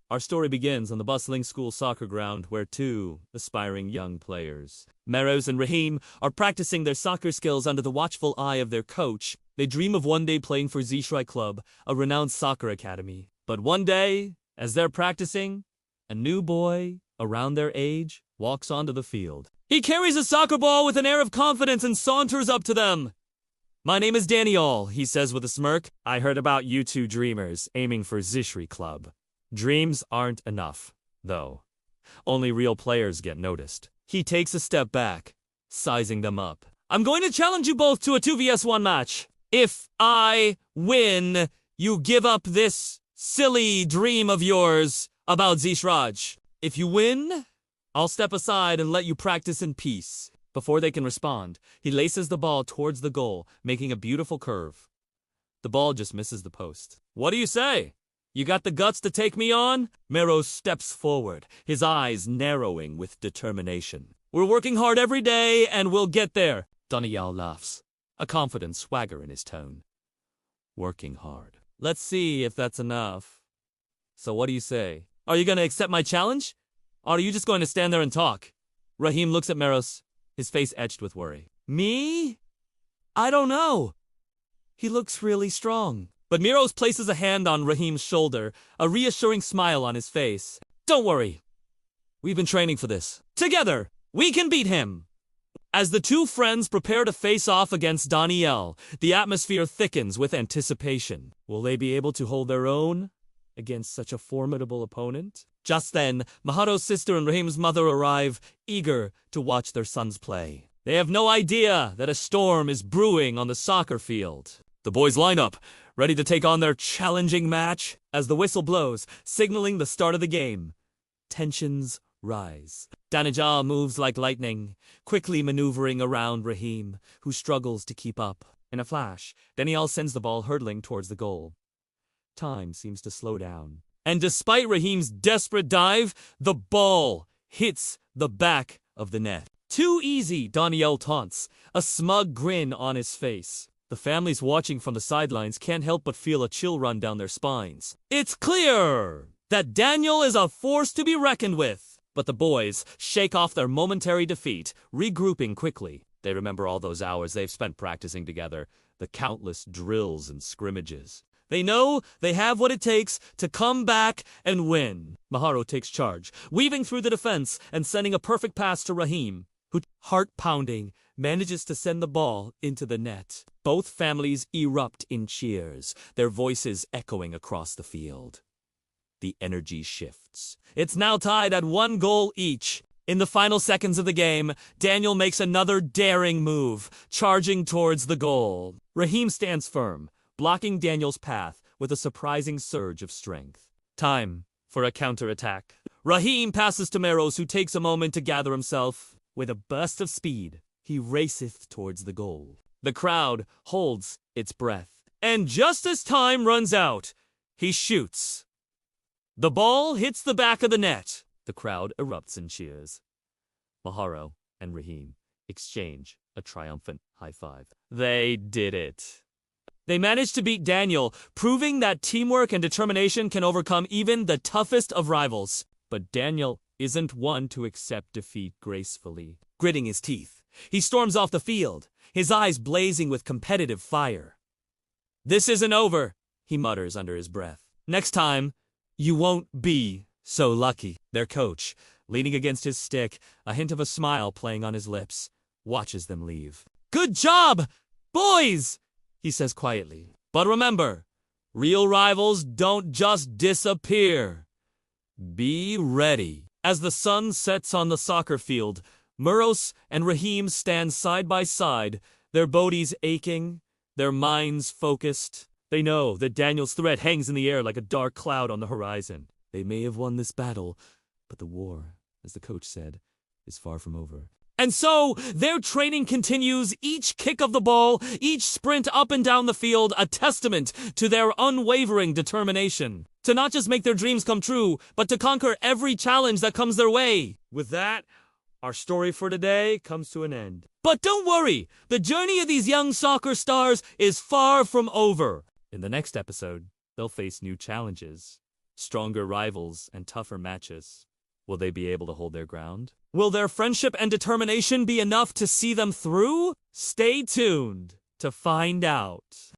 Our story begins on the bustling school soccer ground where two aspiring young players, Meros and Rahim, are practicing their soccer skills under the watchful eye of their coach. They dream of one day playing for Zishrai Club, a renowned soccer academy. But one day, as they're practicing, a new boy, around their age, walks onto the field. He carries a soccer ball with an air of confidence and saunters up to them. "My name is Daniel," he says with a smirk. "I heard about you two dreamers aiming for Zishri Club. Dreams aren't enough, though. Only real players get noticed." He takes a step back, sizing them up. "I'm going to challenge you both to a 2vs1 match. If I win, you give up this silly dream of yours about Zishraj. If you win, I'll step aside and let you practice in peace." Before they can respond, he laces the ball towards the goal, making a beautiful curve. The ball just misses the post. "What do you say? You got the guts to take me on?" Meros steps forward, his eyes narrowing with determination. "We're working hard every day, and we'll get there." Daniel laughs, a confident swagger in his tone. "Working hard. Let's see if that's enough. So what do you say? Are you going to accept my challenge? Or are you just going to stand there and talk?" Rahim looks at Meros, his face etched with worry. "Me? I don't know. He looks really strong." But Meros places a hand on Rahim's shoulder, a reassuring smile on his face. "Don't worry. We've been training for this. Together, we can beat him." As the two friends prepare to face off against Daniel, the atmosphere thickens with anticipation. Will they be able to hold their own against such a formidable opponent? Just then, Maharo's sister and Rahim's mother arrive, eager to watch their sons play. They have no idea that a storm is brewing on the soccer field. The boys line up, ready to take on their challenging match. As the whistle blows, signaling the start of the game, tensions rise. Danijah moves like lightning, quickly maneuvering around Rahim, who struggles to keep up. In a flash, Daniel sends the ball hurtling towards the goal. Time seems to slow down. And despite Rahim's desperate dive, the ball hits the back of the net. "Too easy," Daniel taunts, a smug grin on his face. The families watching from the sidelines can't help but feel a chill run down their spines. It's clear that Daniel is a force to be reckoned with. But the boys shake off their momentary defeat, regrouping quickly. They remember all those hours they've spent practicing together, the countless drills and scrimmages. They know they have what it takes to come back and win. Maharo takes charge, weaving through the defense and sending a perfect pass to Rahim, who, heart-pounding, manages to send the ball into the net. Both families erupt in cheers, their voices echoing across the field. The energy shifts. It's now tied at 1 goal each. In the final seconds of the game, Daniel makes another daring move, charging towards the goal. Rahim stands firm, blocking Daniel's path with a surprising surge of strength. Time for a counterattack. Rahim passes to Meros, who takes a moment to gather himself. With a burst of speed, he raceth towards the goal. The crowd holds its breath. And just as time runs out, he shoots. The ball hits the back of the net. The crowd erupts in cheers. Maharo and Rahim exchange a triumphant high five. They did it. They managed to beat Daniel, proving that teamwork and determination can overcome even the toughest of rivals. But Daniel isn't one to accept defeat gracefully. Gritting his teeth, he storms off the field, his eyes blazing with competitive fire. "This isn't over," he mutters under his breath. "Next time, you won't be so lucky." Their coach, leaning against his stick, a hint of a smile playing on his lips, watches them leave. "Good job, boys!" he says quietly. "But remember, real rivals don't just disappear. Be ready." As the sun sets on the soccer field, Meros and Rahim stand side by side, their bodies aching, their minds focused. They know that Daniel's threat hangs in the air like a dark cloud on the horizon. They may have won this battle, but the war, as the coach said, is far from over. And so, their training continues, each kick of the ball, each sprint up and down the field, a testament to their unwavering determination. To not just make their dreams come true, but to conquer every challenge that comes their way. With that, our story for today comes to an end. But don't worry, the journey of these young soccer stars is far from over. In the next episode, they'll face new challenges stronger rivals, and tougher matches. Will they be able to hold their ground? Will their friendship and determination be enough to see them through? Stay tuned to find out.